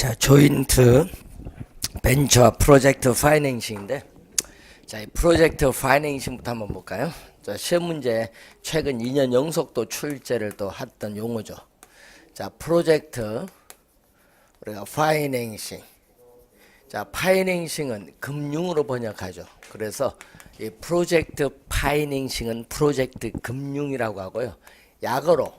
자, 조인트 벤처 프로젝트 파이낸싱인데, 자, 이 프로젝트 파이낸싱부터 한번 볼까요? 자, 시험 문제 최근 2년 연속도 출제를 또 했던 용어죠. 자, 프로젝트 우리가 파이낸싱. 자, 파이낸싱은 금융으로 번역하죠. 그래서 이 프로젝트 파이낸싱은 프로젝트 금융이라고 하고요. 약어로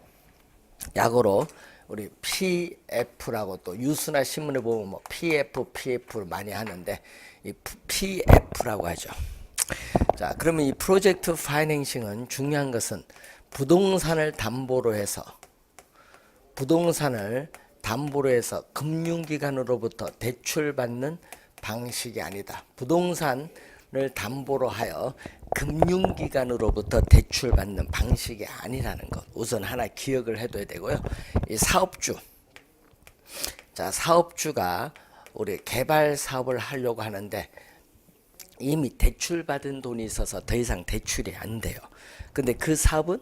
우리 PF라고 또 뉴스나 신문에 보면 뭐 PF를 많이 하는데 이 PF라고 하죠. 자, 그러면 이 프로젝트 파이낸싱은 중요한 것은 부동산을 담보로 해서 금융기관으로부터 대출받는 방식이 아니다. 부동산을 담보로 하여 금융기관으로부터 대출받는 방식이 아니라는 것. 우선 하나 기억을 해둬야 되고요. 이 사업주. 자, 사업주가 우리 개발 사업을 하려고 하는데 이미 대출받은 돈이 있어서 더 이상 대출이 안 돼요. 근데 그 사업은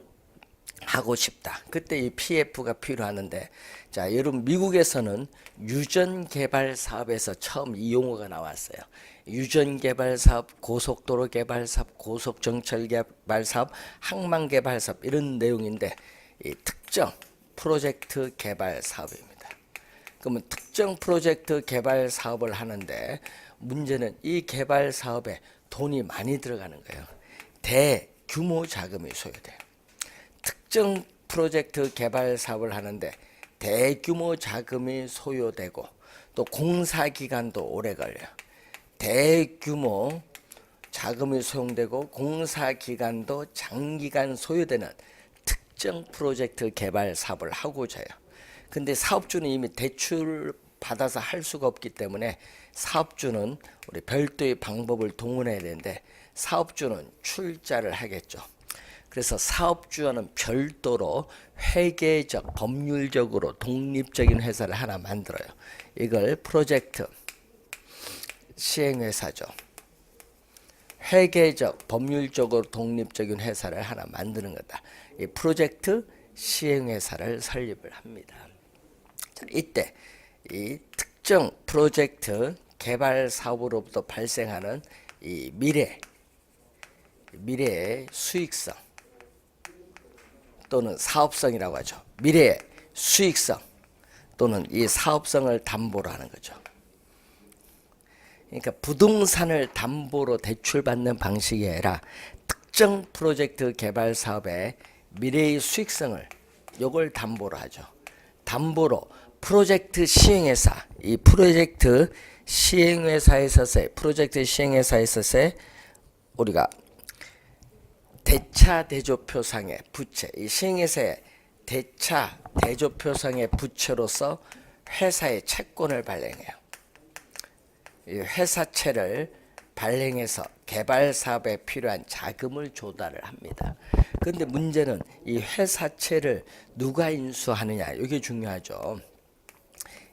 하고 싶다. 그때 이 PF가 필요하는데, 자, 여러분 미국에서는 유전 개발 사업에서 처음 이 용어가 나왔어요. 유전 개발 사업, 고속도로 개발 사업, 고속정철 개발 사업, 항만 개발 사업 이런 내용인데 이 특정 프로젝트 개발 사업입니다. 그러면 특정 프로젝트 개발 사업을 하는데 문제는 이 개발 사업에 돈이 많이 들어가는 거예요. 대규모 자금이 소요돼요. 특정 프로젝트 개발 사업을 하는데 대규모 자금이 소요되고 또 공사 기간도 오래 걸려요. 대규모 자금이 소용되고 공사 기간도 장기간 소요되는 특정 프로젝트 개발 사업을 하고자 해요. 근데 사업주는 이미 대출 받아서 할 수가 없기 때문에 사업주는 우리 별도의 방법을 동원해야 되는데 사업주는 출자를 하겠죠. 그래서 사업주와는 별도로 회계적, 법률적으로 독립적인 회사를 하나 만들어요. 이걸 프로젝트 시행회사죠. 회계적, 법률적으로 독립적인 회사를 하나 만드는 거다. 이 프로젝트 시행회사를 설립을 합니다. 자, 이때 이 특정 프로젝트 개발 사업으로부터 발생하는 이 미래의 수익성 또는 사업성이라고 하죠. 미래의 수익성 또는 이 사업성을 담보로 하는 거죠. 그러니까 부동산을 담보로 대출받는 방식이 아니라 특정 프로젝트 개발 사업의 미래의 수익성을 요걸 담보로 하죠. 담보로 프로젝트 시행회사, 이 프로젝트 시행회사에 있어서의 우리가 대차 대조표상의 부채, 이 시행회사의 대차 대조표상의 부채로서 회사의 채권을 발행해요. 이 회사채를 발행해서 개발 사업에 필요한 자금을 조달을 합니다. 그런데 문제는 이 회사채를 누가 인수하느냐, 이게 중요하죠.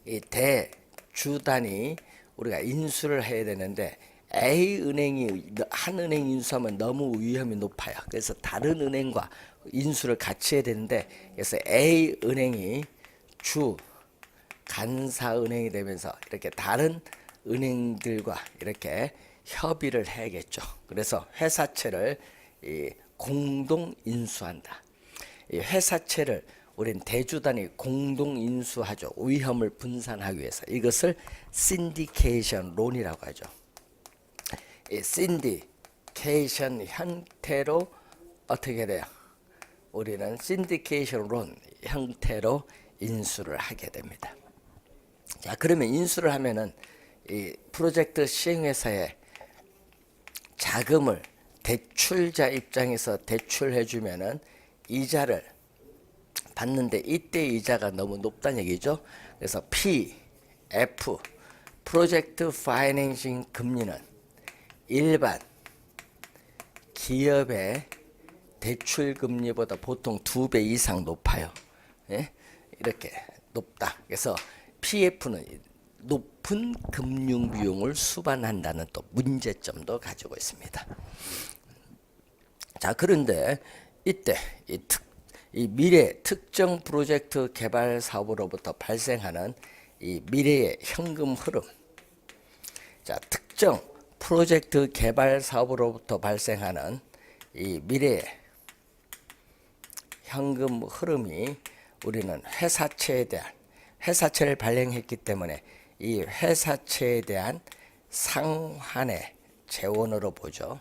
이 대주단이 우리가 인수를 해야 되는데 A은행이 한 은행 인수하면 너무 위험이 높아요. 그래서 다른 은행과 인수를 같이 해야 되는데, 그래서 A은행이 주 간사은행이 되면서 이렇게 다른 은행들과 이렇게 협의를 해야겠죠. 그래서 회사채를 공동 인수한다. 이 회사채를 우린 대주단이 공동 인수하죠. 위험을 분산하기 위해서. 이것을 신디케이션 론이라고 하죠. 이 신디케이션 형태로 어떻게 돼요? 우리는 신디케이션 론 형태로 인수를 하게 됩니다. 자, 그러면 인수를 하면은 이 프로젝트 시행회사에 자금을 대출자 입장에서 대출해 주면은 이자를 받는데 이때 이자가 너무 높다는 얘기죠. 그래서 PF 프로젝트 파이낸싱 금리는 일반 기업의 대출 금리보다 보통 2배 이상 높아요. 예? 이렇게 높다. 그래서 PF는 높은 금융 비용을 수반한다는 또 문제점도 가지고 있습니다. 자, 그런데 이때 이 미래 특정 프로젝트 개발 사업으로부터 발생하는 이 미래의 현금 흐름. 자, 특정 프로젝트 개발 사업으로부터 발생하는 이 미래의 현금 흐름이 우리는 회사채를 발행했기 때문에 이 회사채에 대한 상환의 재원으로 보죠.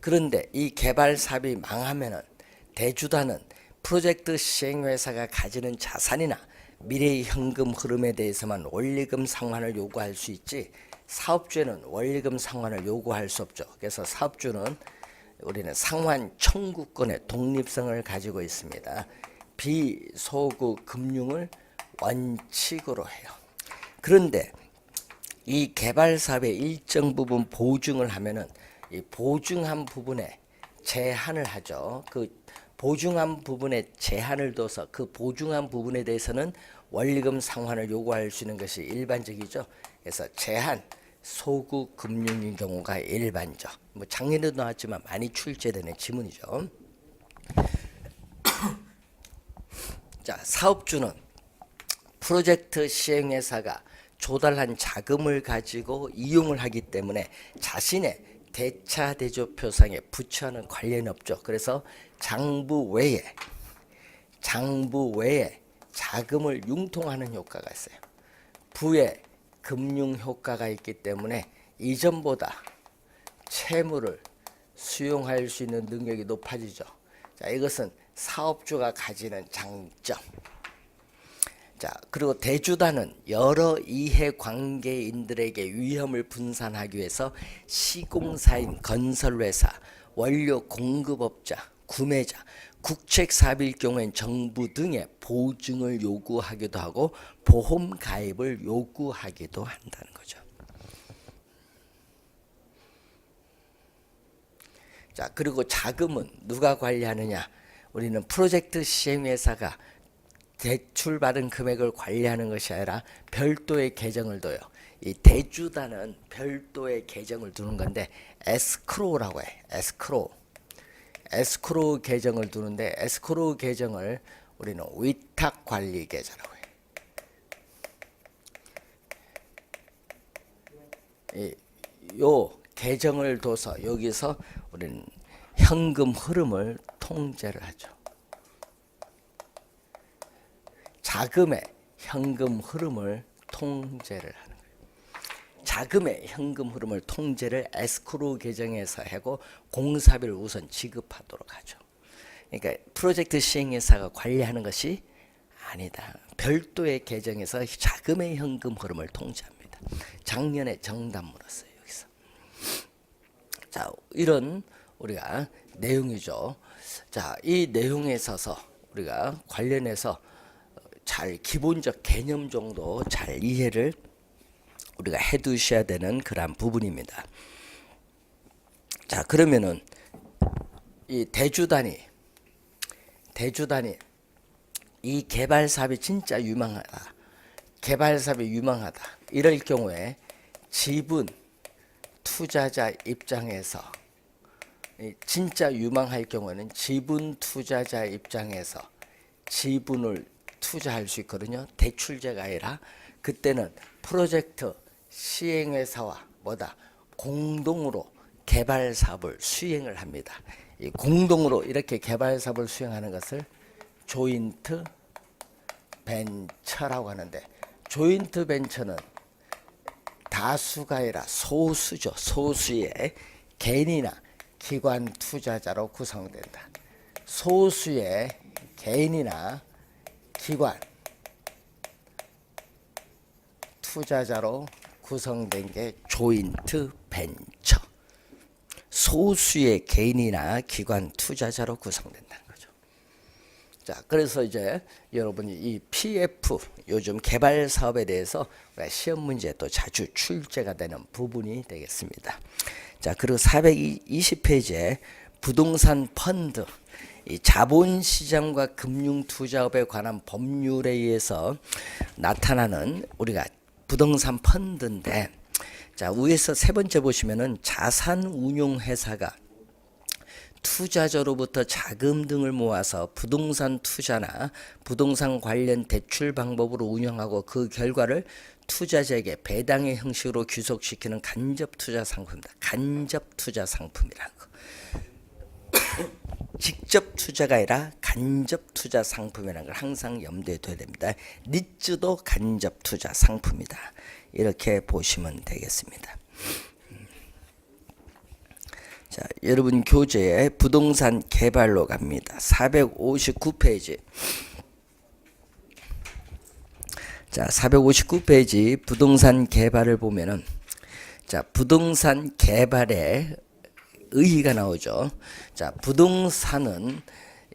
그런데 이 개발 사업이 망하면은 대주단은 프로젝트 시행회사가 가지는 자산이나 미래의 현금 흐름에 대해서만 원리금 상환을 요구할 수 있지 사업주에는 원리금 상환을 요구할 수 없죠. 그래서 사업주는 우리는 상환 청구권의 독립성을 가지고 있습니다. 비소구 금융을 원칙으로 해요. 그런데 이 개발 사업의 일정 부분 보증을 하면은 이 보증한 부분에 제한을 하죠. 그 보증한 부분에 제한을 둬서 그 보증한 부분에 대해서는 원리금 상환을 요구할 수 있는 것이 일반적이죠. 그래서 제한 소구 금융인 경우가 일반적. 뭐 작년에도 나왔지만 많이 출제되는 지문이죠. 자, 사업주는 프로젝트 시행회사가 조달한 자금을 가지고 이용을 하기 때문에 자신의 대차 대조표상에 부처하는 관련이 없죠. 그래서 장부 외에 자금을 융통하는 효과가 있어요. 부의 금융 효과가 있기 때문에 이전보다 채무를 수용할 수 있는 능력이 높아지죠. 자, 이것은 사업주가 가지는 장점. 자, 그리고 대주단은 여러 이해관계인들에게 위험을 분산하기 위해서 시공사인 건설회사, 원료 공급업자, 구매자, 국책사업일 경우엔 정부 등의 보증을 요구하기도 하고 보험 가입을 요구하기도 한다는 거죠. 자, 그리고 자금은 누가 관리하느냐? 우리는 프로젝트 시행회사가 대출받은 금액을 관리하는 것이 아니라 별도의 계정을 둬요. 이 대주단은 별도의 계정을 두는 건데 에스크로우라고 해. 에스크로우 계정을 두는데 에스크로우 계정을 우리는 위탁관리 계좌라고 해. 요 계정을 둬서 여기서 우리는 현금 흐름을 통제를 하죠. 자금의 현금 흐름을 통제를 하는 거예요. 자금의 현금 흐름을 통제를 에스크로우 계정에서 하고 공사비를 우선 지급하도록 하죠. 그러니까 프로젝트 시행회사가 관리하는 것이 아니다. 별도의 계정에서 자금의 현금 흐름을 통제합니다. 작년에 정답 물었어요. 여기서. 자, 이런 우리가 내용이죠. 자, 이 내용에 있어서 우리가 관련해서 잘 기본적 개념 정도 잘 이해를 우리가 해두셔야 되는 그러한 부분입니다. 자, 그러면은 이 대주단이 이 개발 사업이 진짜 유망하다. 개발 사업이 유망하다. 이럴 경우에 지분 투자자 입장에서 진짜 유망할 경우에는 지분 투자자 입장에서 지분을 투자할 수 있거든요. 대출제가 아니라 그때는 프로젝트 시행회사와 공동으로 개발 사업을 수행을 합니다. 이 공동으로 이렇게 개발 사업을 수행하는 것을 조인트 벤처라고 하는데 조인트 벤처는 다수가 아니라 소수죠. 소수의 개인이나 기관 투자자로 구성된다. 소수의 개인이나 기관 투자자로 구성된 게 조인트 벤처. 소수의 개인이나 기관 투자자로 구성된다는 거죠. 자, 그래서 이제 여러분이 이 PF 요즘 개발 사업에 대해서 시험 문제에 또 자주 출제가 되는 부분이 되겠습니다. 자, 그리고 420페이지에 부동산 펀드, 이 자본시장과 금융투자업에 관한 법률에 의해서 나타나는 우리가 부동산 펀드인데, 자, 위에서 세 번째 보시면은 자산운용회사가 투자자로부터 자금 등을 모아서 부동산 투자나 부동산 관련 대출 방법으로 운영하고 그 결과를 투자자에게 배당의 형식으로 귀속시키는 간접 투자 상품입니다. 간접 투자 상품이라고. 직접 투자가 아니라 간접 투자 상품이라는 걸 항상 염두에 둬야 됩니다. 리츠도 간접 투자 상품이다. 이렇게 보시면 되겠습니다. 자, 여러분 교재에 부동산 개발로 갑니다. 459페이지. 자, 459페이지 부동산 개발을 보면은 자, 부동산 개발의 의의가 나오죠. 자, 부동산은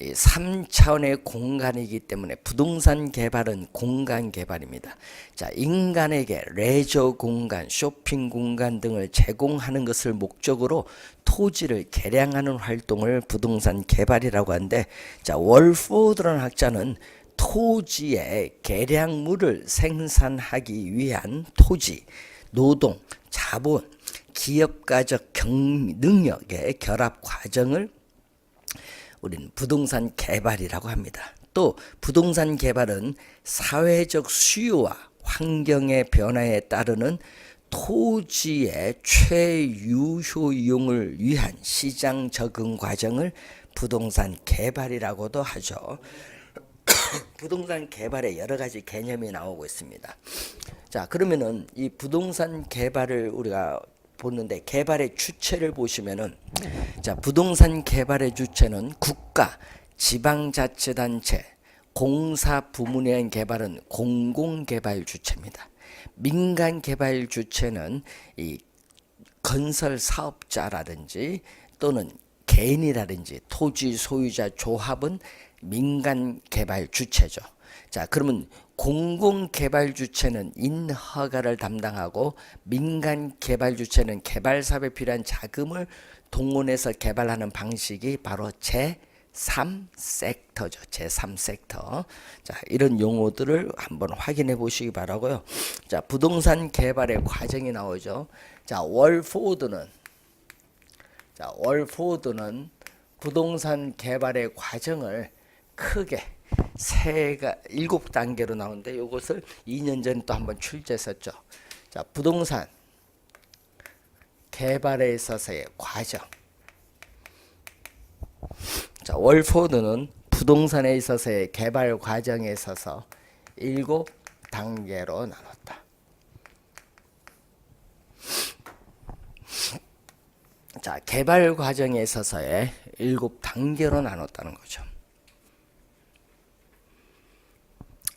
3차원의 공간이기 때문에 부동산 개발은 공간 개발입니다. 자, 인간에게 레저 공간, 쇼핑 공간 등을 제공하는 것을 목적으로 토지를 개량하는 활동을 부동산 개발이라고 하는데, 자, 월포드라는 학자는 토지의 개량물을 생산하기 위한 토지, 노동, 자본, 기업가적 능력의 결합 과정을 우리는 부동산 개발이라고 합니다. 또 부동산 개발은 사회적 수요와 환경의 변화에 따르는 토지의 최유효 이용을 위한 시장 적응 과정을 부동산 개발이라고도 하죠. 부동산 개발에 여러 가지 개념이 나오고 있습니다. 자, 그러면은 이 부동산 개발을 우리가 보는데 개발의 주체를 보시면은 자, 부동산 개발의 주체는 국가, 지방자치단체, 공사 부문에 의한 개발은 공공개발 주체입니다. 민간 개발 주체는 이 건설 사업자라든지 또는 개인이라든지 토지 소유자 조합은 민간 개발 주체죠. 자, 그러면 공공 개발 주체는 인허가를 담당하고 민간 개발 주체는 개발 사업에 필요한 자금을 동원해서 개발하는 방식이 바로 제3섹터죠. 제3섹터. 자, 이런 용어들을 한번 확인해 보시기 바라고요. 자, 부동산 개발의 과정이 나오죠. 자, 월포드는 부동산 개발의 과정을 크게 7단계로 나오는데 이것을 2년 전에 또 한번 출제했었죠. 자, 부동산 개발에 있어서의 과정. 자, 월포드는 부동산에 있어서의 개발 과정에 있어서 7단계로 나눴다. 자, 개발 과정에 있어서의 7단계로 나눴다는 거죠.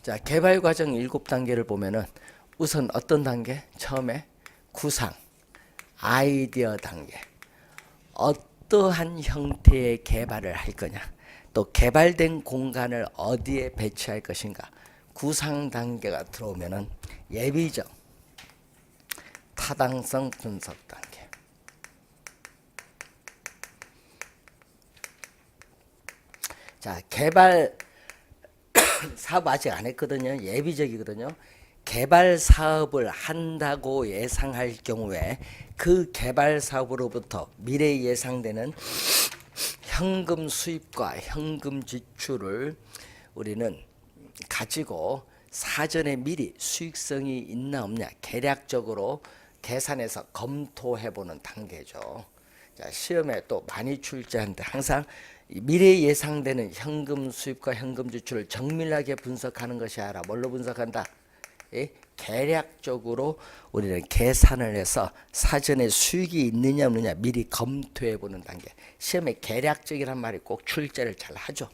자, 개발 과정 7단계를 보면은 우선 어떤 단계? 처음에 구상, 아이디어 단계. 어떠한 형태의 개발을 할 거냐? 또 개발된 공간을 어디에 배치할 것인가? 구상 단계가 들어오면은 예비적, 타당성 분석 단계. 자, 개발 사업 아직 안 했거든요. 예비적이거든요. 개발 사업을 한다고 예상할 경우에 그 개발 사업으로부터 미래에 예상되는 현금 수입과 현금 지출을 우리는 가지고 사전에 미리 수익성이 있나 없냐 계략적으로 계산해서 검토해보는 단계죠. 자, 시험에 또 많이 출제하는데 항상 미래에 예상되는 현금 수입과 현금 지출을 정밀하게 분석하는 것이 아니라 뭘로 분석한다? 예? 계략적으로 우리는 계산을 해서 사전에 수익이 있느냐 없느냐 미리 검토해 보는 단계. 시험에 계략적이란 말이 꼭 출제를 잘 하죠.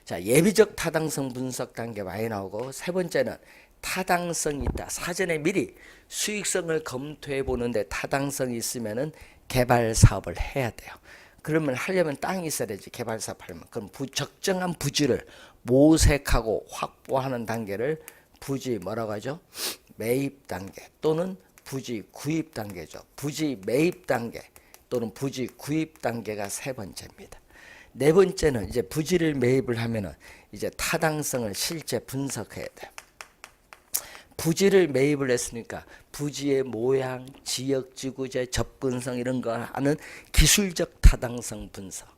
자, 예비적 타당성 분석 단계 많이 나오고, 세 번째는 타당성이 있다. 사전에 미리 수익성을 검토해 보는데 타당성이 있으면은 개발 사업을 해야 돼요. 그러면 하려면 땅이 있어야 되지. 개발 사업 하려면. 그럼 적정한 부지를 모색하고 확보하는 단계를 부지 뭐라고 하죠? 매입 단계 또는 부지 구입 단계죠. 부지 매입 단계 또는 부지 구입 단계가 세 번째입니다. 네 번째는 이제 부지를 매입을 하면은 이제 타당성을 실제 분석해야 돼요. 부지를 매입을 했으니까 부지의 모양, 지역 지구재, 접근성 이런 거 하는 기술적 타당성 분석.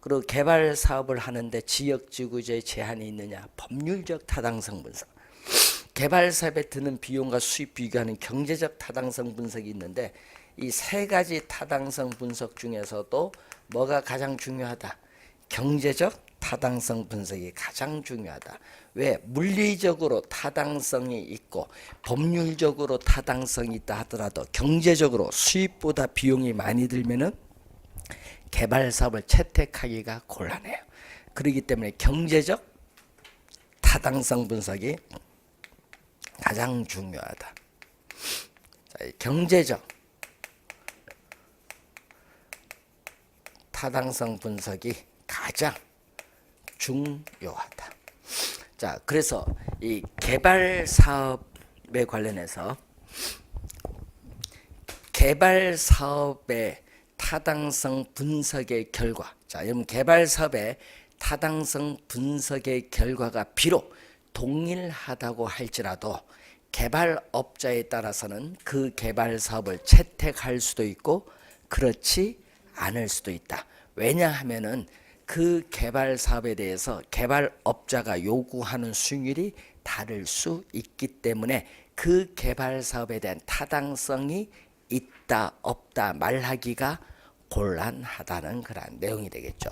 그리고 개발 사업을 하는데 지역지구제의 제한이 있느냐? 법률적 타당성 분석. 개발 사업에 드는 비용과 수입 비교하는 경제적 타당성 분석이 있는데 이 세 가지 타당성 분석 중에서도 뭐가 가장 중요하다? 경제적 타당성 분석이 가장 중요하다. 왜? 물리적으로 타당성이 있고 법률적으로 타당성이 있다 하더라도 경제적으로 수입보다 비용이 많이 들면은 개발 사업을 채택하기가 곤란해요. 그렇기 때문에 경제적 타당성 분석이 가장 중요하다. 자, 경제적 타당성 분석이 가장 중요하다. 자, 그래서 이 개발 사업에 관련해서 개발 사업의 타당성 분석의 결과, 자, 여러분 개발 사업의 타당성 분석의 결과가 비록 동일하다고 할지라도 개발업자에 따라서는 그 개발 사업을 채택할 수도 있고 그렇지 않을 수도 있다. 왜냐하면은 그 개발 사업에 대해서 개발업자가 요구하는 수익률이 다를 수 있기 때문에 그 개발 사업에 대한 타당성이 있다 없다 말하기가 곤란하다는 그런 내용이 되겠죠.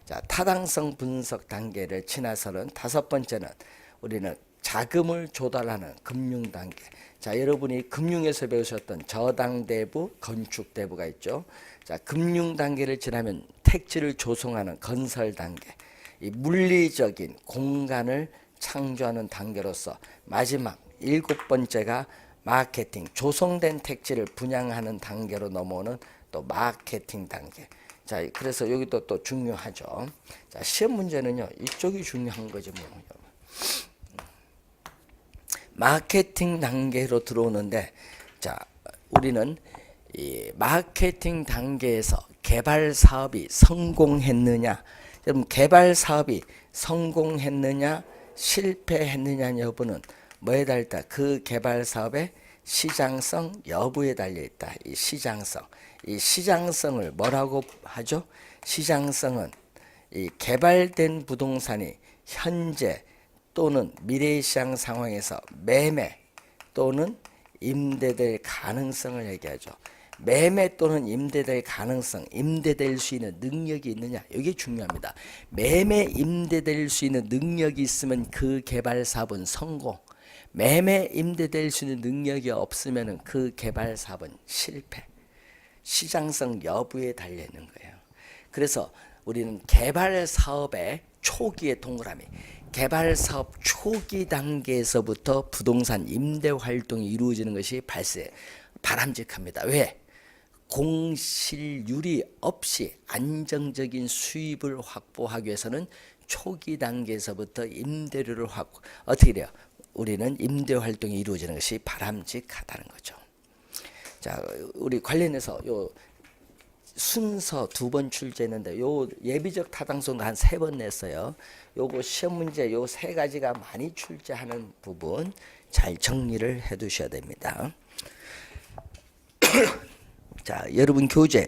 자, 타당성 분석 단계를 지나서는 다섯 번째는 우리는 자금을 조달하는 금융 단계. 자, 여러분이 금융에서 배우셨던 저당대부, 건축대부가 있죠. 자, 금융 단계를 지나면 택지를 조성하는 건설 단계, 이 물리적인 공간을 창조하는 단계로서 마지막 일곱 번째가 마케팅, 조성된 택지를 분양하는 단계로 넘어오는 또 마케팅 단계. 자, 그래서 여기도 또 중요하죠. 자, 시험 문제는요, 이쪽이 중요한 거지 뭐. 마케팅 단계로 들어오는데, 자, 우리는 이 마케팅 단계에서 개발 사업이 성공했느냐, 여러분 개발 사업이 성공했느냐 실패했느냐 여부는 뭐에 달렸다? 그 개발 사업의 시장성 여부에 달려 있다. 이 시장성, 이 시장성을 뭐라고 하죠? 시장성은 이 개발된 부동산이 현재 또는 미래 시장 상황에서 매매 또는 임대될 가능성을 얘기하죠. 매매 또는 임대될 가능성, 임대될 수 있는 능력이 있느냐, 이게 중요합니다. 매매 임대될 수 있는 능력이 있으면 그 개발 사업은 성공, 매매 임대될 수 있는 능력이 없으면 그 개발 사업은 실패, 시장성 여부에 달려 있는 거예요. 그래서 우리는 개발 사업의 초기의 동그라미, 개발 사업 초기 단계에서부터 부동산 임대 활동이 이루어지는 것이 바람직합니다. 왜? 공실률이 없이 안정적인 수입을 확보하기 위해서는 초기 단계에서부터 임대료를 어떻게 돼요? 우리는 임대 활동이 이루어지는 것이 바람직하다는 거죠. 자, 우리 관련해서 요 순서 2번 출제했는데 요 예비적 타당성도 한 3번 냈어요. 요거 시험 문제 요 3가지가 많이 출제하는 부분 잘 정리를 해 두셔야 됩니다. 자, 여러분 교재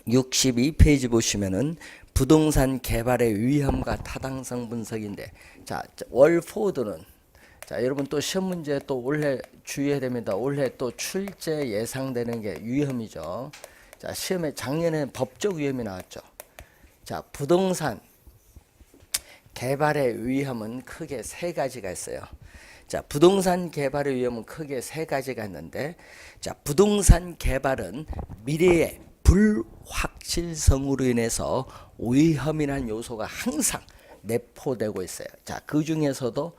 462페이지 보시면은 부동산 개발의 위험과 타당성 분석인데, 자, 월포드는, 자, 여러분 또 시험 문제 또 올해 주의해야 됩니다. 올해 또 출제 예상되는 게 위험이죠. 자, 시험에 작년에 법적 위험이 나왔죠. 자, 부동산 개발의 위험은 크게 3가지가 있어요. 자, 부동산 개발의 위험은 크게 3가지가 있는데, 자, 부동산 개발은 미래의 불확실성으로 인해서 위험이라는 요소가 항상 내포되고 있어요. 자, 그 중에서도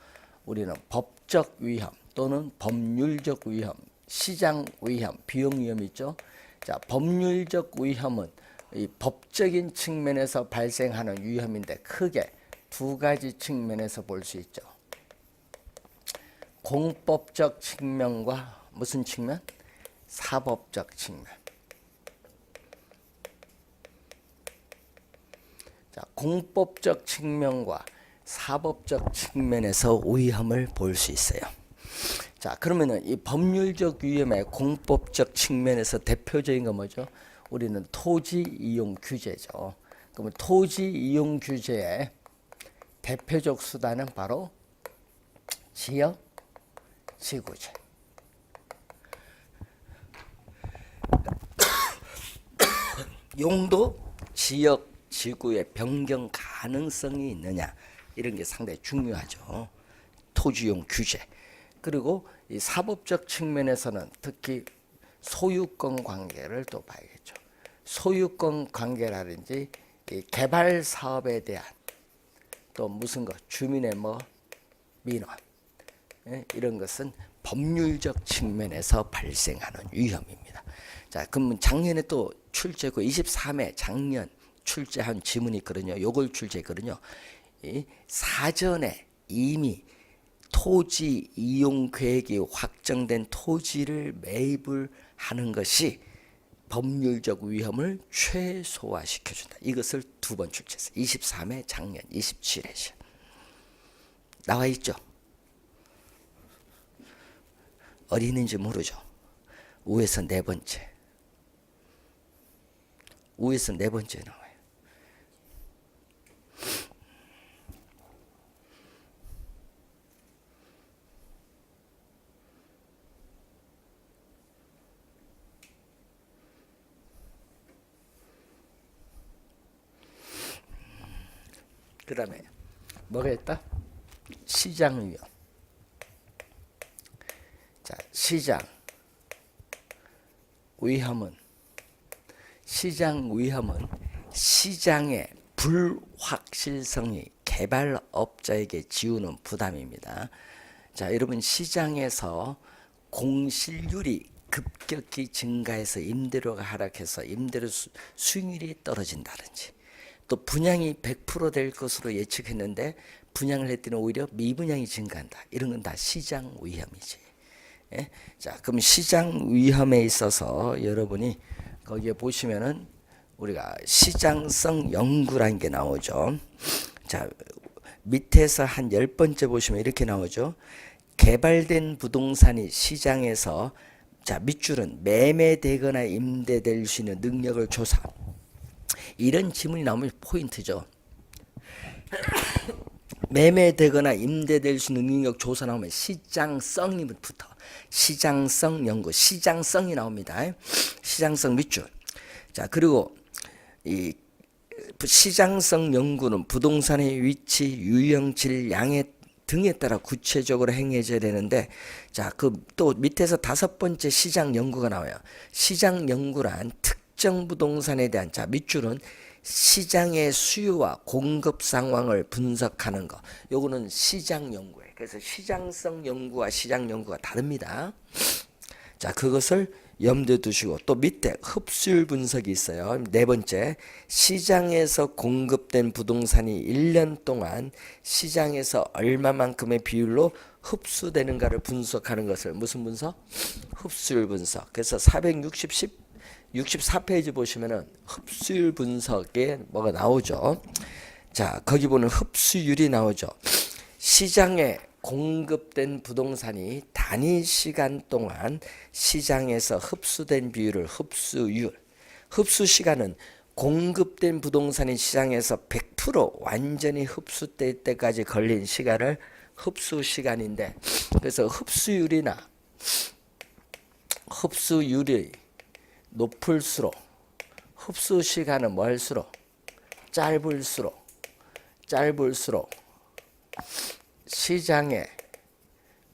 우리는 법적 위험 또는 법률적 위험, 시장 위험, 비용 위험이 있죠. 자, 법률적 위험은 이 법적인 측면에서 발생하는 위험인데 크게 2가지 측면에서 볼 수 있죠. 공법적 측면과 무슨 측면? 사법적 측면. 자, 공법적 측면과 사법적 측면에서 위험을 볼 수 있어요. 자, 그러면은 이 법률적 위험의 공법적 측면에서 대표적인 건 뭐죠? 우리는 토지 이용 규제죠. 그러면 토지 이용 규제의 대표적 수단은 바로 지역 지구제. 용도 지역 지구의 변경 가능성이 있느냐, 이런 게 상당히 중요하죠. 토지용 규제. 그리고 이 사법적 측면에서는 특히 소유권 관계를 또 봐야겠죠. 소유권 관계라든지 이 개발 사업에 대한 또 무슨 것, 주민의 뭐 민원, 이런 것은 법률적 측면에서 발생하는 위험입니다. 자, 그럼 작년에 또 출제고 23회 작년 출제한 지문이 있거든요. 요걸 출제했거든요. 이 사전에 이미 토지 이용 계획이 확정된 토지를 매입을 하는 것이 법률적 위험을 최소화시켜준다. 이것을 두 번 출제했어요. 23회 작년 27회 나와 있죠. 어디 있는지 모르죠. 우에서 네 번째. 우에서 네 번째 나와요. 그 다음에 뭐가 있다? 시장 위험. 자, 시장 위험은 시장의 불확실성이 개발업자에게 지우는 부담입니다. 자, 여러분, 시장에서 공실률이 급격히 증가해서 임대료가 하락해서 임대료 수익률이 떨어진다든지, 또 분양이 100% 될 것으로 예측했는데 분양을 했더니 오히려 미분양이 증가한다. 이런 건 다 시장 위험이지. 예? 자, 그럼 시장 위험에 있어서 여러분이 거기에 보시면은 우리가 시장성 연구라는 게 나오죠. 자, 밑에서 한 10번째 보시면 이렇게 나오죠. 개발된 부동산이 시장에서, 자, 밑줄은 매매되거나 임대될 수 있는 능력을 조사. 이런 지문이 나오면 포인트죠. 매매되거나 임대될 수 있는 능력 조사 나오면 시장성이 붙어. 시장성 연구, 시장성이 나옵니다. 시장성 밑줄. 자, 그리고 이 시장성 연구는 부동산의 위치, 유형, 질, 양에 등에 따라 구체적으로 행해져야 되는데, 자, 그 또 밑에서 5번째 시장 연구가 나와요. 시장 연구란 특정 부동산에 대한, 자, 밑줄은 시장의 수요와 공급 상황을 분석하는 거. 요거는 시장 연구예요. 그래서 시장성 연구와 시장 연구가 다릅니다. 자, 그것을 염두에 두시고, 또 밑에 흡수율 분석이 있어요. 4번째, 시장에서 공급된 부동산이 1년 동안 시장에서 얼마만큼의 비율로 흡수되는가를 분석하는 것을 무슨 분석? 흡수율 분석. 그래서 64페이지 보시면은 흡수율 분석에 뭐가 나오죠. 자, 거기 보는 흡수율이 나오죠. 시장에 공급된 부동산이 단위 시간 동안 시장에서 흡수된 비율을 흡수율. 흡수 시간은 공급된 부동산이 시장에서 100% 완전히 흡수될 때까지 걸린 시간을 흡수 시간인데, 그래서 흡수율이 높을수록 흡수 시간은 멀수록 짧을수록 시장의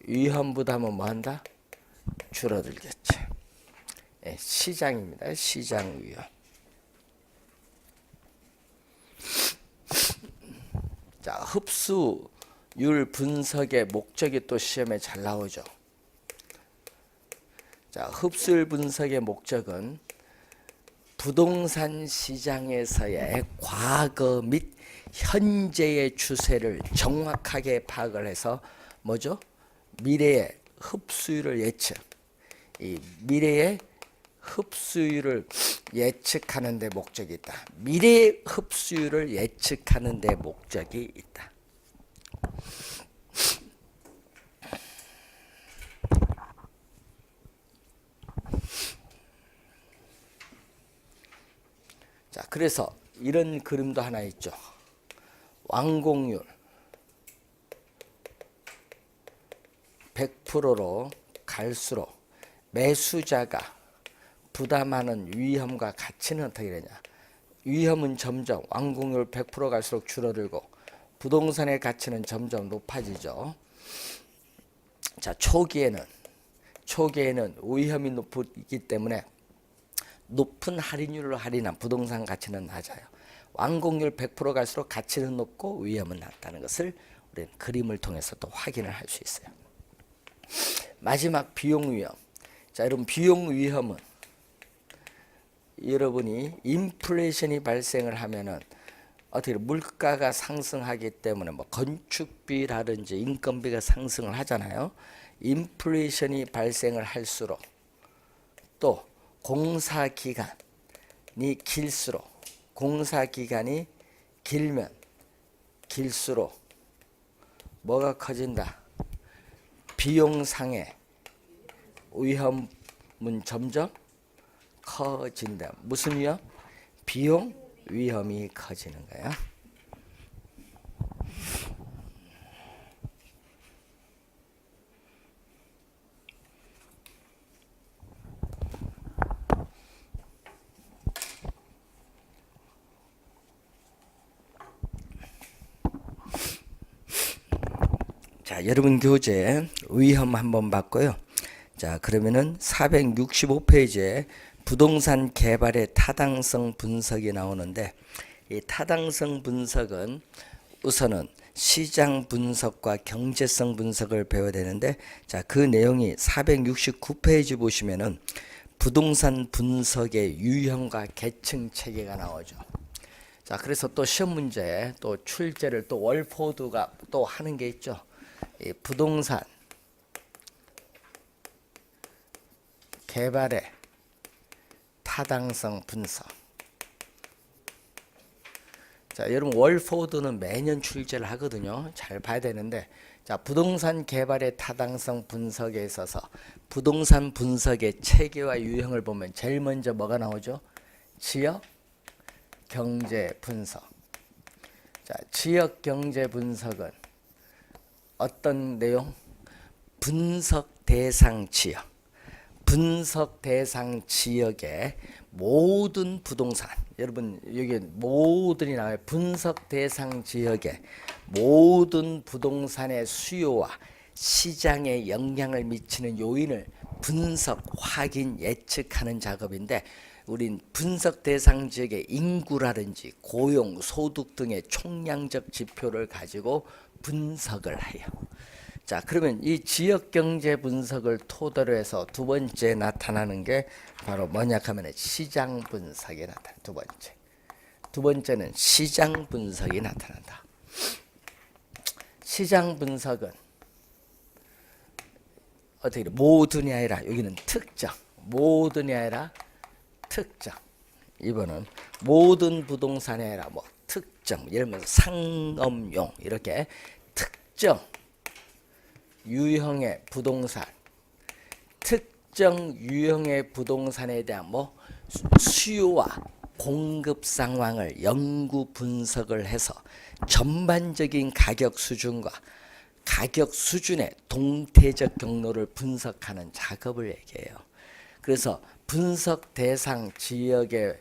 위험 부담은 뭐한다? 줄어들겠지. 예, 시장입니다. 시장 위험. 자, 흡수율 분석의 목적이 또 시험에 잘 나오죠. 자, 흡수율 분석의 목적은 부동산 시장에서의 과거 및 현재의 추세를 정확하게 파악을 해서 뭐죠? 미래의 흡수율을 예측. 이 미래의 흡수율을 예측하는 데 목적이 있다. 미래의 흡수율을 예측하는 데 목적이 있다. 자, 그래서 이런 그림도 하나 있죠. 완공률 100%로 갈수록 매수자가 부담하는 위험과 가치는 어떻게 되냐. 위험은 점점 완공률 100% 갈수록 줄어들고 부동산의 가치는 점점 높아지죠. 자, 초기에는 위험이 높기 때문에 높은 할인율로 할인한 부동산 가치는 낮아요. 완공률 100% 갈수록 가치는 높고 위험은 낮다는 것을 우리는 그림을 통해서 또 확인을 할 수 있어요. 마지막 비용 위험. 자, 여러분 비용 위험은 여러분이 인플레이션이 발생을 하면은 어떻게 물가가 상승하기 때문에 뭐 건축비라든지 인건비가 상승을 하잖아요. 인플레이션이 발생을 할수록 또 공사 기간이 길수록 공사 기간이 길면 길수록 뭐가 커진다. 비용상의 위험은 점점 커진다. 무슨 위험? 비용 위험이 커지는 거야. 자, 여러분 교재 위험 한번 봤고요. 자, 그러면은 465페이지에 부동산 개발의 타당성 분석이 나오는데, 이 타당성 분석은 우선은 시장 분석과 경제성 분석을 배워야 되는데, 자, 그 내용이 469페이지 보시면은 부동산 분석의 유형과 계층 체계가 나오죠. 자, 그래서 또 시험 문제에 또 출제를 또 월포드가 또 하는 게 있죠. 이 부동산 개발의 타당성 분석. 자, 여러분 월포드는 매년 출제를 하거든요. 잘 봐야 되는데, 자, 부동산 개발의 타당성 분석에 있어서 부동산 분석의 체계와 유형을 보면 제일 먼저 뭐가 나오죠? 지역 경제 분석. 자, 지역 경제 분석은 어떤 내용? 분석 대상 지역. 분석 대상 지역의 모든 부동산, 여러분 여기 모든이 나와요. 분석 대상 지역의 모든 부동산의 수요와 시장에 영향을 미치는 요인을 분석, 확인, 예측하는 작업인데, 우린 분석 대상 지역의 인구라든지 고용, 소득 등의 총량적 지표를 가지고 분석을 해요. 자, 그러면 이 지역 경제 분석을 토대로 해서 두 번째 나타나는 게 바로 뭐냐 하면 시장 분석이 나타나. 두 번째는 시장 분석이 나타난다. 시장 분석은 어떻게 모든이 아니라, 여기는 특정, 모든이 아니라 특정. 이번은 모든 부동산이 아니라 뭐 특정, 예를 들면 상업용, 이렇게 특정 유형의 부동산, 특정 유형의 부동산에 대한 뭐 수요와 공급 상황을 연구 분석을 해서 전반적인 가격 수준과 가격 수준의 동태적 경로를 분석하는 작업을 얘기해요. 그래서 분석 대상 지역의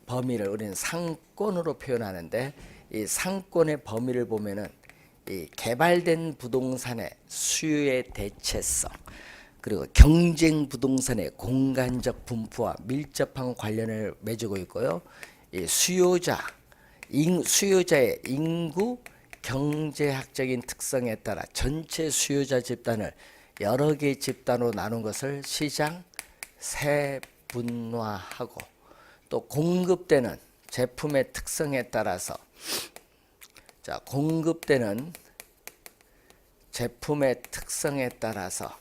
범위를 우리는 상권으로 표현하는데, 이 상권의 범위를 보면은 이 개발된 부동산의 수요의 대체성, 그리고 경쟁 부동산의 공간적 분포와 밀접한 관련을 맺고 있고요. 이 수요자의 인구, 경제학적인 특성에 따라 전체 수요자 집단을 여러 개의 집단으로 나눈 것을 시장 세분화하고, 또 공급되는 제품의 특성에 따라서, 자, 공급되는 제품의 특성에 따라서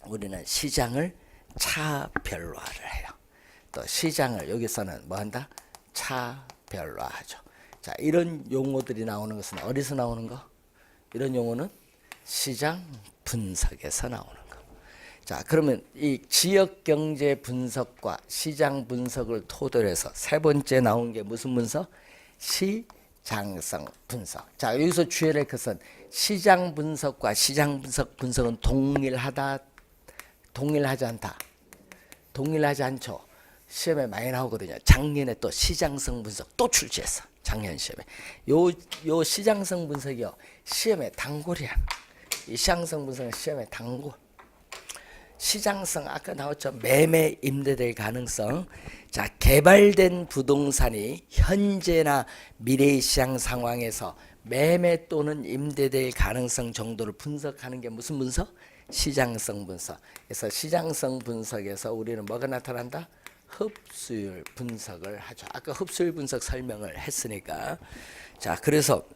우리는 시장을 차별화를 해요. 또 시장을 여기서는 뭐 한다? 차별화하죠. 자, 이런 용어들이 나오는 것은 어디서 나오는 거? 이런 용어는 시장 분석에서 나오는 거. 자, 그러면 이 지역 경제 분석과 시장 분석을 토대로 해서 세 번째 나온 게 무슨 분석? 시장성 분석. 자, 여기서 주의할 것은 시장 분석과 시장 분석은 동일하지 않다. 동일하지 않죠. 시험에 많이 나오거든요. 작년에 또 시장성 분석 또 출제했어. 작년 시험에. 요 시장성 분석이요. 시험에 단골이야. 이 시장성 분석은 시험에 단골. 시장성 아까 나왔죠. 매매 임대될 가능성. 자, 개발된 부동산이 현재나 미래의 시장 상황에서 매매 또는 임대될 가능성 정도를 분석하는 게 무슨 분석? 시장성 분석. 그래서 시장성 분석에서 우리는 뭐가 나타난다? 흡수율 분석을 하죠. 아까 흡수율 분석 설명을 했으니까. 자, 그래서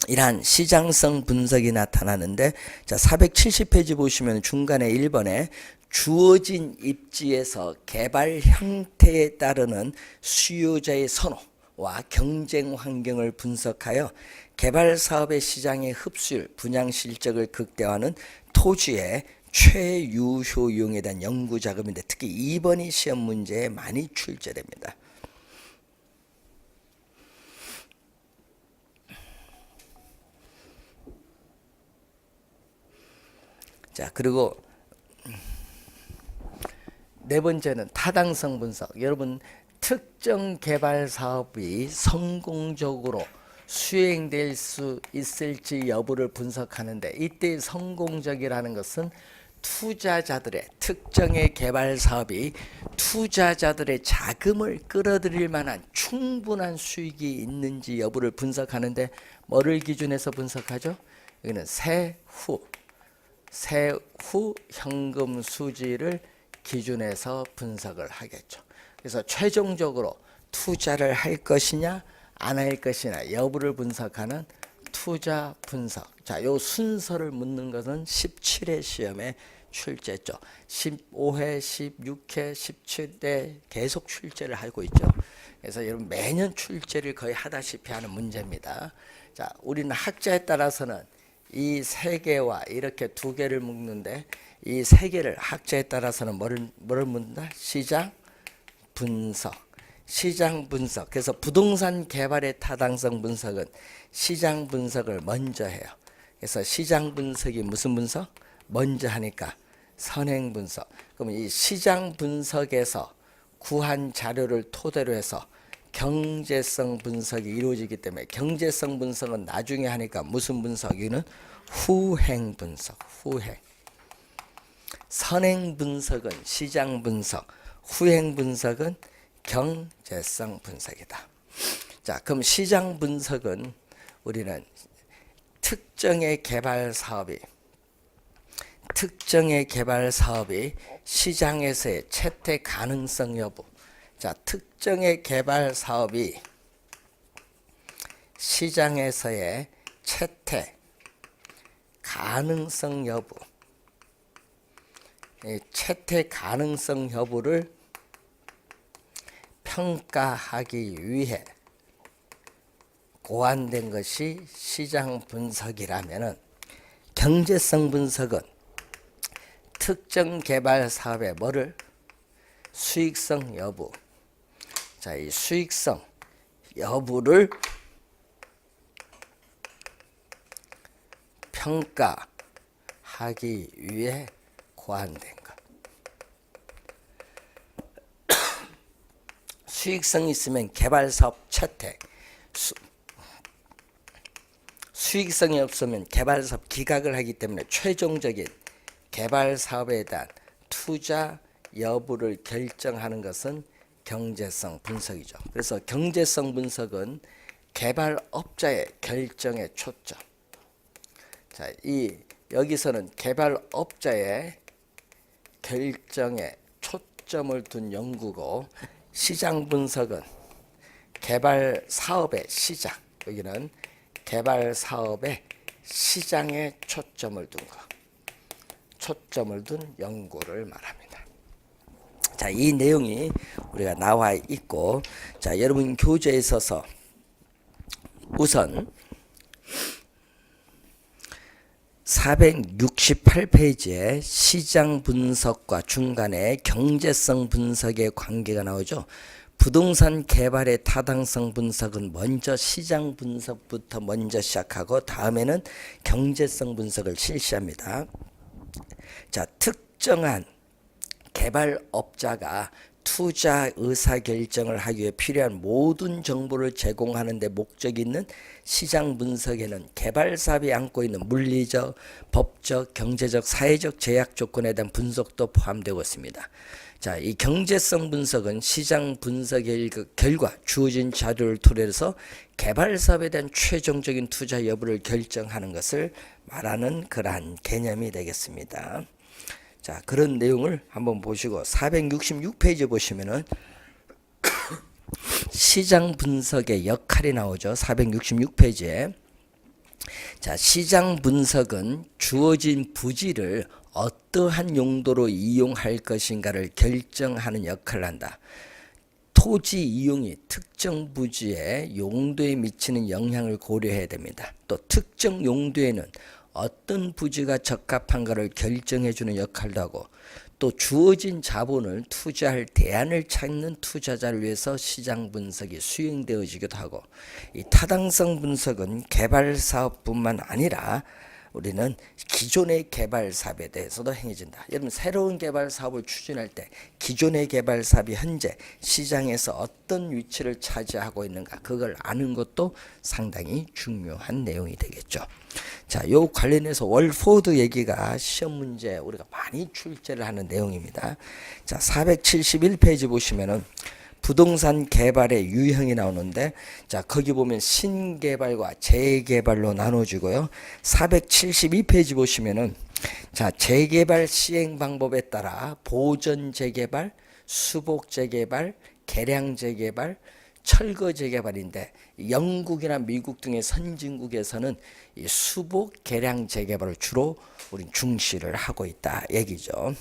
이러한 시장성 분석이 나타나는데, 자, 470페이지 보시면 중간에 1번에 주어진 입지에서 개발 형태에 따르는 수요자의 선호와 경쟁 환경을 분석하여 개발 사업의 시장의 흡수율, 분양 실적을 극대화하는 토지의 최유효용에 대한 연구 작업인데, 특히 2번이 시험 문제에 많이 출제됩니다. 자, 그리고 네 번째는 타당성 분석. 여러분, 특정 개발 사업이 성공적으로 수행될 수 있을지 여부를 분석하는데, 이때 성공적이라는 것은 투자자들의, 특정의 개발 사업이 투자자들의 자금을 끌어들일 만한 충분한 수익이 있는지 여부를 분석하는데, 뭐를 기준해서 분석하죠? 여기는 세후 현금 수지를 기준해서 분석을 하겠죠. 그래서 최종적으로 투자를 할 것이냐 안 할 것이냐 여부를 분석하는 투자 분석. 자, 요 순서를 묻는 것은 17회 시험에 출제했죠. 15회, 16회, 17회 계속 출제를 하고 있죠. 그래서 여러분 매년 출제를 거의 하다시피 하는 문제입니다. 자, 우리는 학자에 따라서는 이 세 개와 이렇게 두 개를 묶는데, 이 세 개를 학자에 따라서는 뭐를 묻는다? 시장 분석. 시장 분석. 그래서 부동산 개발의 타당성 분석은 시장 분석을 먼저 해요. 그래서 시장 분석이 무슨 분석? 먼저 하니까 선행 분석. 그럼 이 시장 분석에서 구한 자료를 토대로 해서 경제성 분석이 이루어지기 때문에, 경제성 분석은 나중에 하니까 무슨 분석이는 후행 분석. 후행. 선행 분석은 시장 분석, 후행 분석은 경제성 분석이다. 자, 그럼 시장 분석은 우리는 특정의 개발 사업이 시장에서의 채택 가능성 여부. 자, 특정의 개발 사업이 시장에서의 채택 가능성 여부, 채택 가능성 여부를 평가하기 위해 고안된 것이 시장 분석이라면은, 경제성 분석은 특정 개발 사업의 뭐를? 수익성 여부. 자, 이 수익성 여부를 평가하기 위해 고안된 것. 수익성이 있으면 개발 사업 채택, 수익성이 없으면 개발 사업 기각을 하기 때문에 최종적인 개발 사업에 대한 투자 여부를 결정하는 것은 경제성 분석이죠. 그래서 경제성 분석은 개발업자의 결정에 초점. 자, 여기서는 개발업자의 결정에 초점을 둔 연구고, 시장 분석은 개발 사업의 시장, 여기는 개발 사업의 시장에 초점을 둔 것, 초점을 둔 연구를 말합니다. 자, 이 내용이 우리가 나와 있고, 자, 여러분 교재에 있어서 우선 468페이지에 시장 분석과 중간에 경제성 분석의 관계가 나오죠. 부동산 개발의 타당성 분석은 먼저 시장 분석부터 먼저 시작하고 다음에는 경제성 분석을 실시합니다. 자, 특정한 개발업자가 투자 의사결정을 하기 위해 필요한 모든 정보를 제공하는 데 목적이 있는 시장 분석에는 개발사업이 안고 있는 물리적, 법적, 경제적, 사회적 제약 조건에 대한 분석도 포함되고 있습니다. 자, 이 경제성 분석은 시장 분석의 결과 주어진 자료를 토대로 개발사업에 대한 최종적인 투자 여부를 결정하는 것을 말하는 그러한 개념이 되겠습니다. 자, 그런 내용을 한번 보시고 466페이지 보시면은 시장 분석의 역할이 나오죠. 466페이지에. 자, 시장 분석은 주어진 부지를 어떠한 용도로 이용할 것인가를 결정하는 역할을 한다. 토지 이용이 특정 부지의 용도에 미치는 영향을 고려해야 됩니다. 또 특정 용도에는 어떤 부지가 적합한가를 결정해주는 역할도 하고 또 주어진 자본을 투자할 대안을 찾는 투자자를 위해서 시장 분석이 수행되어지기도 하고 이 타당성 분석은 개발 사업뿐만 아니라 우리는 기존의 개발 사업에 대해서도 행해진다. 여러분 새로운 개발 사업을 추진할 때 기존의 개발 사업이 현재 시장에서 어떤 위치를 차지하고 있는가 그걸 아는 것도 상당히 중요한 내용이 되겠죠. 자, 요 관련해서 월포드 얘기가 시험 문제 우리가 많이 출제를 하는 내용입니다. 자, 471페이지 보시면은 부동산 개발의 유형이 나오는데 자, 거기 보면 신개발과 재개발로 나눠지고요. 472페이지 보시면은 자, 재개발 시행 방법에 따라 보전 재개발, 수복 재개발, 개량 재개발, 철거 재개발인데 영국이나 미국 등의 선진국에서는 이 수복 개량 재개발을 주로 우리 중시를 하고 있다 얘기죠.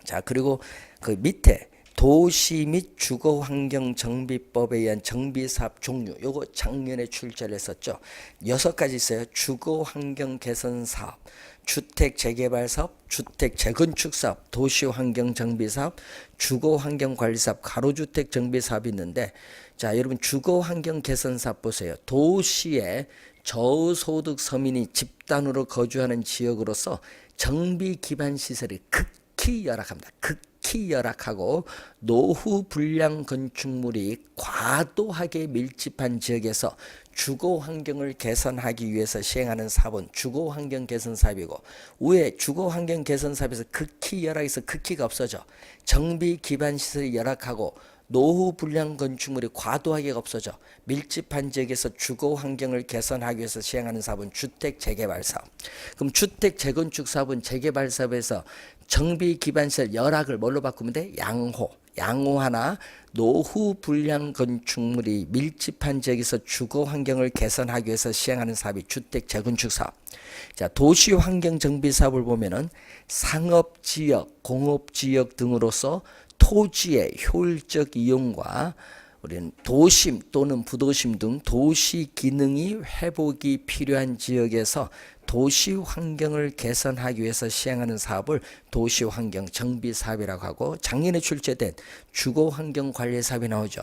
자, 그리고 그 밑에 도시 및 주거환경정비법에 의한 정비사업 종류 요거 작년에 출제를 했었죠. 6가지 있어요. 주거환경개선사업, 주택재개발사업, 주택재건축사업, 도시환경정비사업, 주거환경관리사업, 가로주택정비사업이 있는데 자, 여러분 주거환경개선사업 보세요. 도시에 저소득 서민이 집단으로 거주하는 지역으로서 정비 기반 시설이 극히 열악합니다. 극히 열악하고 노후 불량 건축물이 과도하게 밀집한 지역에서 주거 환경을 개선하기 위해서 시행하는 사업은 주거 환경 개선 사업이고 위에 주거 환경 개선 사업에서 극히 열악해서 극히가 없어져. 정비 기반 시설이 열악하고 노후 불량 건축물이 과도하게 없어져 밀집한 지역에서 주거 환경을 개선하기 위해서 시행하는 사업은 주택 재개발 사업. 그럼 주택 재건축 사업은 재개발 사업에서 정비 기반 시설 열악을 뭘로 바꾸면 돼? 양호 하나 노후 불량 건축물이 밀집한 지역에서 주거 환경을 개선하기 위해서 시행하는 사업이 주택 재건축 사업. 자, 도시 환경 정비 사업을 보면은 상업 지역, 공업 지역 등으로서 토지의 효율적 이용과 우리는 도심 또는 부도심 등 도시 기능이 회복이 필요한 지역에서 도시 환경을 개선하기 위해서 시행하는 사업을 도시 환경 정비 사업이라고 하고 작년에 출제된 주거 환경 관리 사업이 나오죠.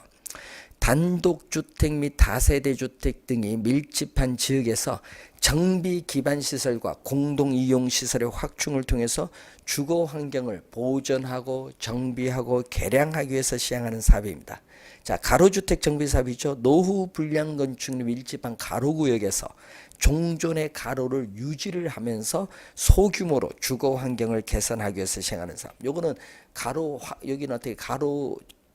단독주택 및 다세대 주택 등이 밀집한 지역에서 정비 기반 시설과 공동 이용 시설의 확충을 통해서 주거 환경을 보존하고 정비하고 개량하기 위해서 시행하는 사업입니다. 자, 가로주택 정비 사업이죠. 노후 불량 건축이 밀집한 가로구역에서 종존의 가로를 유지를 하면서 소규모로 주거 환경을 개선하기 위해서 시행하는 사업. 요거는 여기는 어떻게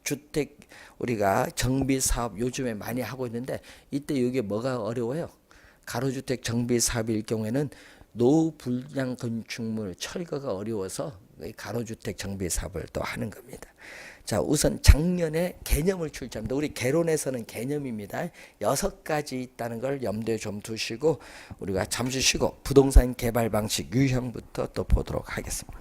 주택 우리가 정비 사업 요즘에 많이 하고 있는데 이때 이게 뭐가 어려워요? 가로주택 정비 사업일 경우에는 노후 불량 건축물 철거가 어려워서 가로주택 정비 사업을 또 하는 겁니다. 자, 우선 작년에 개념을 출제합니다. 우리 개론에서는 개념입니다. 6가지 있다는 걸 염두에 좀 두시고 우리가 잠시 쉬고 부동산 개발 방식 유형부터 또 보도록 하겠습니다.